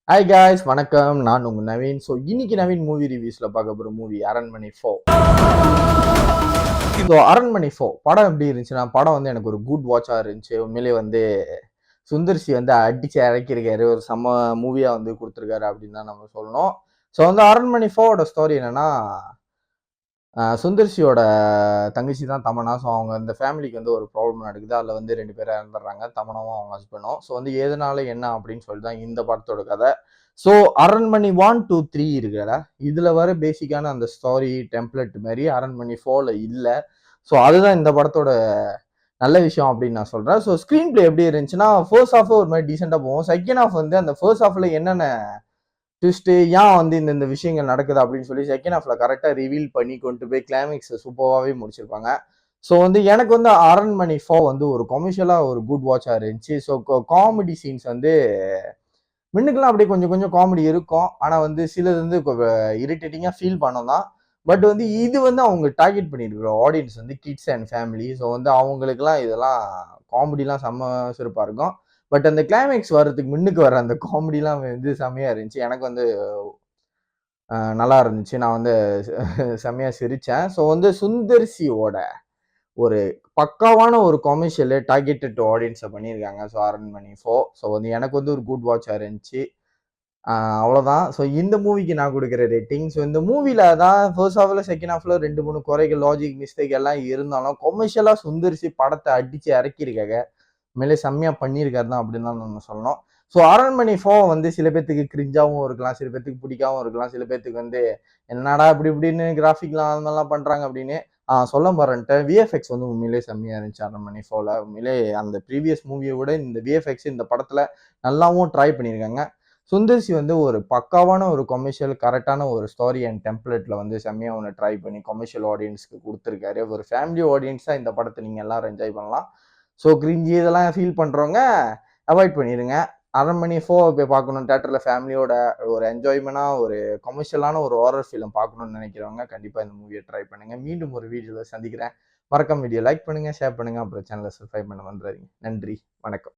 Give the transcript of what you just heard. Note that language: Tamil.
ஹாய் காய்ஸ், வணக்கம். நான் உங்க நவீன். ஸோ இன்னைக்கு நவீன் மூவி ரிவ்யூஸ்ல பார்க்க போற மூவி அரண்மனை 4. ஸோ அரண்மனை 4 படம் எப்படி இருந்துச்சுன்னா, படம் வந்து எனக்கு ஒரு குட் வாட்சா இருந்துச்சு. உண்மையிலேயே வந்து சுந்தர்சி வந்து அடிச்சு இறக்கிருக்காரு. ஒரு செம்ம மூவியா வந்து கொடுத்துருக்காரு அப்படின்னு தான் நம்ம சொல்லணும். ஸோ வந்து அரண்மனை 4ஓட ஸ்டோரி என்னன்னா, சுந்தர்சியோட தங்கச்சி தான் தமன்னா. ஸோ அவங்க இந்த ஃபேமிலிக்கு வந்து ஒரு ப்ராப்ளம் நடக்குது. அதில் வந்து 2 பேரும் இறந்துடுறாங்க, தமன்னாவும் அவங்க ஹஸ்பண்டும். ஸோ வந்து எதனால என்ன அப்படின்னு சொல்லி தான் இந்த படத்தோட கதை. ஸோ அரண்மனை 1, 2, 3 இருக்குல்ல, இதுல வர பேசிக்கான அந்த ஸ்டோரி டெம்ப்ளேட் மாதிரி அரண்மனை 4ல இல்லை. ஸோ அதுதான் இந்த படத்தோட நல்ல விஷயம் அப்படின்னு நான் சொல்றேன். ஸோ ஸ்க்ரீன் பிளே எப்படி இருந்துச்சுன்னா, ஃபர்ஸ்ட் ஹாஃப் ஒரு மாதிரி டீசெண்டா போகும். செகண்ட் ஹாஃப் வந்து அந்த ஃபர்ஸ்ட் ஹாஃப்ல என்னென்ன ட்விஸ்ட் ஏன் வந்து இந்த விஷயங்கள் நடக்குது அப்படின்னு சொல்லி செகண்ட் ஹாஃப்ல கரெக்டா ரிவீல் பண்ணி கொண்டு போய் கிளைமேக்ஸ் சூப்பராகவே முடிச்சிருப்பாங்க. ஸோ வந்து எனக்கு வந்து அரண்மனை 4 வந்து ஒரு கொமர்ஷியலா ஒரு குட் வாட்சா இருந்துச்சு. ஸோ காமெடி சீன்ஸ் வந்து மின்னுக்கெல்லாம் அப்படியே கொஞ்சம் கொஞ்சம் காமெடி இருக்கும். ஆனா வந்து சிலது வந்து இரிட்டேட்டிங்கா ஃபீல் பண்ணோம் தான். பட் வந்து இது வந்து அவங்க டார்கெட் பண்ணியிருக்கிற ஆடியன்ஸ் வந்து கிட்ஸ் அண்ட் ஃபேமிலி. ஸோ வந்து அவங்களுக்குலாம் இதெல்லாம் காமெடிலாம் செம்ம சிறப்பாக இருக்கும். பட் அந்த கிளைமேக்ஸ் வர்றதுக்கு முன்னுக்கு வர அந்த காமெடிலாம் வந்து செம்மையா இருந்துச்சு. எனக்கு வந்து நல்லா இருந்துச்சு. நான் வந்து செம்மையா சிரிச்சேன். ஸோ வந்து சுந்தர்சியோட ஒரு பக்காவான ஒரு கொமர்ஷியல் டார்கெட்டட் ஆடியன்ஸை பண்ணியிருக்காங்க. ஸோ அரண்மனை 4. ஸோ வந்து எனக்கு வந்து ஒரு குட் வாட்சாக இருந்துச்சு. அவ்வளோதான். ஸோ இந்த மூவிக்கு நான் கொடுக்குற ரேட்டிங். ஸோ இந்த மூவில தான் ஃபர்ஸ்ட் ஹாஃப்ல செகண்ட் ஹாஃப்ல 2, 3 குறைகள், லாஜிக் மிஸ்டேக் எல்லாம் இருந்தாலும் கொமர்ஷியலா சுந்தர்சி படத்தை அடிச்சு இறக்கியிருக்காங்க. உண்மையிலே செம்மையா பண்ணியிருக்காரு தான் அப்படின்னு தான் நம்ம சொல்லணும். ஸோ அரண்மனை 4 வந்து சில பேர்த்துக்கு கிரிஞ்சாவும் இருக்கலாம், சில பேர்த்துக்கு பிடிக்காவும் இருக்கலாம், சில பேர்த்துக்கு வந்து என்னடா இப்படி இப்படின்னு கிராஃபிக்லாம் அது மாதிரிலாம் பண்றாங்க அப்படின்னு சொல்ல மறந்துட்டேன். விஎஃப்எக்ஸ் வந்து உண்மையிலே செம்மையா இருந்துச்சு அரண்மனை 4ல. உண்மையிலே அந்த ப்ரீவியஸ் மூவியை விட இந்த விஎஃப்எக்ஸ் இந்த படத்துல நல்லாவும் ட்ரை பண்ணியிருக்காங்க. சுந்தர்சி வந்து ஒரு பக்காவான ஒரு கொமர்ஷியல் கரெக்டான ஒரு ஸ்டோரி அண்ட் டெம்ப்ளேட்ல வந்து செம்மையா ஒன்று ட்ரை பண்ணி கொமர்ஷியல் ஆடியன்ஸ்க்கு கொடுத்துருக்காரு. ஒரு ஃபேமிலி ஆடியன்ஸா இந்த படத்தை நீங்க எல்லாரும் என்ஜாய் பண்ணலாம். ஸோ கிரிஞ்சி இதெல்லாம் ஃபீல் பண்றவங்க அவாய்ட் பண்ணிடுங்க. அரண்மனை 4 போய் பார்க்கணும் தியேட்டர்ல ஃபேமிலியோட ஒரு என்ஜாய்மெண்டா ஒரு கொமர்ஷியலான ஒரு ஹாரர் ஃபிலிம் பார்க்கணும்னு நினைக்கிறவங்க கண்டிப்பா இந்த மூவியை ட்ரை பண்ணுங்க. மீண்டும் ஒரு வீடியோவில் சந்திக்கிறேன். மறக்காம வீடியோ லைக் பண்ணுங்க, ஷேர் பண்ணுங்க, அப்புறம் சேனலை சப்ஸ்கிரைப் பண்ண வந்துடாதீங்க. நன்றி, வணக்கம்.